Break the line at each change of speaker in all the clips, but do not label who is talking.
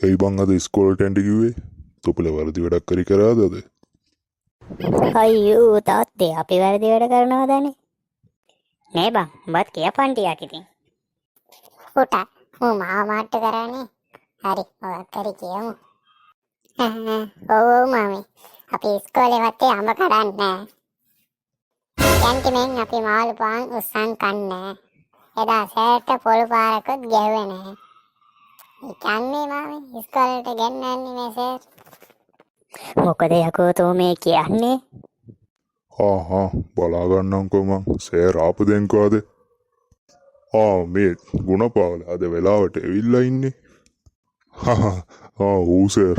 ඇයි බං අද ඉස්කෝලට යන්න කිව්වේ? තොපිල වර්දි වැඩක් කරාද අද?
අයියෝ තාත්තේ අපි වැරදි වැඩ කරනවදනේ. නේ බං උඹත් කියපන් ටිකක් ඉතින්.
පුතා මම මාමාට කරන්නේ. හරි ඔයක් හරි කියමු. ඔව් මාමේ. අපි ඉස්කෝලේ වත්තේ අඹ කඩන්නේ. කැන්ටිමෙන් අපි මාළු පාන් උස්සන් කන්නේ. එදා සෑට පොළු පාරකුත් ගැහුවේ නැහැ. ඒ කියන්නේ මාමේ ඉස්කෝලේට ගෙන්නන්නේ මේ සර්.
මොකද යකෝ තෝ මේ කියන්නේ?
බලා ගන්නම්කෝ මං සෑර් ආපු දෙන්කෝ අද. මේ ගුණපාල අද වෙලාවට එවිල්ලා ඉන්නේ. ඌ සර්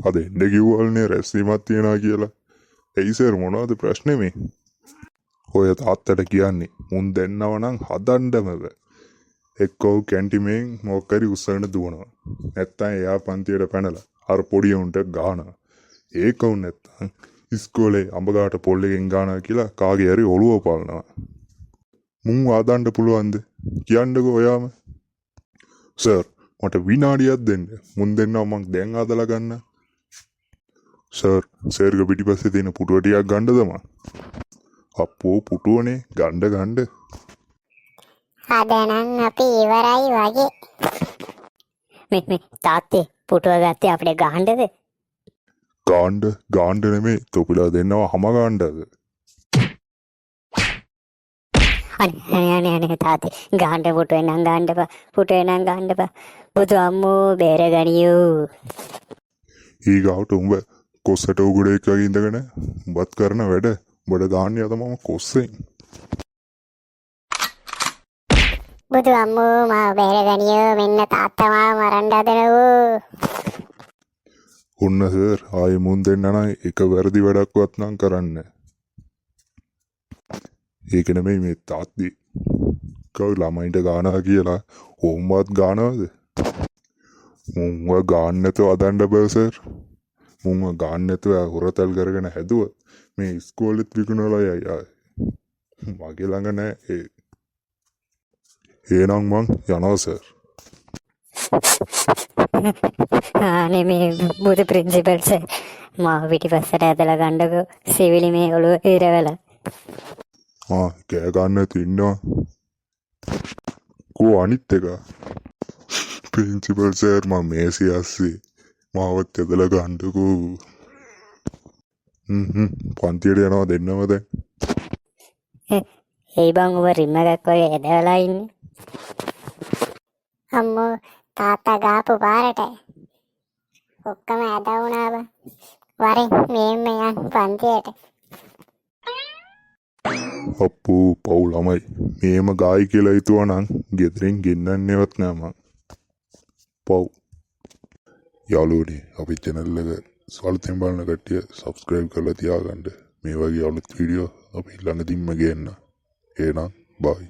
අද එන්න කිව්වල්නේ රැස්වීමක් තියනවා කියලා. එයි සර් මොනවද ප්‍රශ්නේ මේ? ඔය තාත්තට කියන්නේ මුන් දෙන්නව නම් හදන්නම බෑ. එක්කෝ කැන්ටිමෙන් මොකක් හරි උස්සන්න දුවනවා. නැත්තම් එයා පන්තියට පැනලා අර පොඩි උන්ට ගහනවා. ඒක උන් නැත්තම් ඉස්කෝලේ අඹගාට පොල් එකෙන් ගහනවා කියලා කාගේ හරි ඔළුව පාලනවා. මුන් ආදන්න පුළුවන්ද? කියන්නකෝ ඔයාම. සර් මට විනාඩියක් දෙන්න. මුන් දෙන්නව මං දැන් ආදලා ගන්න. සර්ගේ පිටිපස්සේ තියෙන පුටුව ටිකක් ගන්නද මං? අප්පෝ පුටුවනේ ගන්න.
අද නම් අපි ඉවරයි වගේ.
මේ තාත්තේ පුටුව ගත්තේ අපිට ගහන්නද?
ගාන්න නෙමේ තොපිලා දෙන්නව හැම ගන්නද?
අනේ තාත්තේ ගහන්න පුටුවේ නම් ගන්නපා. බුදු අම්මෝ බේරගනියෝ.
ඊගාවට උඹ කොස්සට උගුඩේක් වගේ ඉඳගෙන උඹත් කරන වැඩ උඹට දාන්නේ අද මම කොස්සෙන්.
බුදු අම්මෝ මාව බේරගනියෝ මෙන්න තාත්තා මාව මරන්න හදනවෝ.
ඔන්න සර් ආයේ මුන් දෙන්න නම් එක වැරදි වැඩක්වත් නම් කරන්න. ඒක නෙමෙයි මේ තාත්ති. කව් ළමයින්ට ගානවා කියලා ඕම්වත් ගානවද? මුන්ව ගාන්න නැතුව අදන්න බෑ සර්. මුන්ව ගාන්න නැතුව හොරතල් කරගෙන හැදුව මේ ඉස්කෝලෙත් විකුණලා යයි. මගේ ළඟ නෑ ඒ. එහෙනම් මං යනවා සර්.
අනේ මේ බුදු ප්‍රින්සිපල් සර් මාව පිටිපස්සට ඇදලා ගන්නකෝ සිවිලි මේ ඔළුව ඉරවලා.
කෑ ගන්න තින්නවා. කෝ අනිත් එක? ප්‍රින්සිපල් සර් මම මේසි ඇස්සේ මාවත් ඇදලා ගන්නකෝ. පන්තියට යනවා දෙන්නම දැන්.
ඒ බං ඔබ රිම් එකක් වගේ ඇදලා ඉන්නේ.
අම්මෝ තාත්තා ගාපු පාරට ඔක්කොම ඇද වුණා බං. වරෙන් මෙන්න යන් පන්තියට.
අප්පෝ පව් ළමයි මේම ගායි කියලා හිතුවා නම් ගෙදරින් ගෙන්නන්නේවත් නෑ මං. පව්. යාළුවනේ අපි channel එක සල්තෙන් බලන කට්ටිය subscribe කරලා තියාගන්න. මේ වගේ අලුත් වීඩියෝ අපි ළඟදීම ගේන්න. එහෙනම් bye.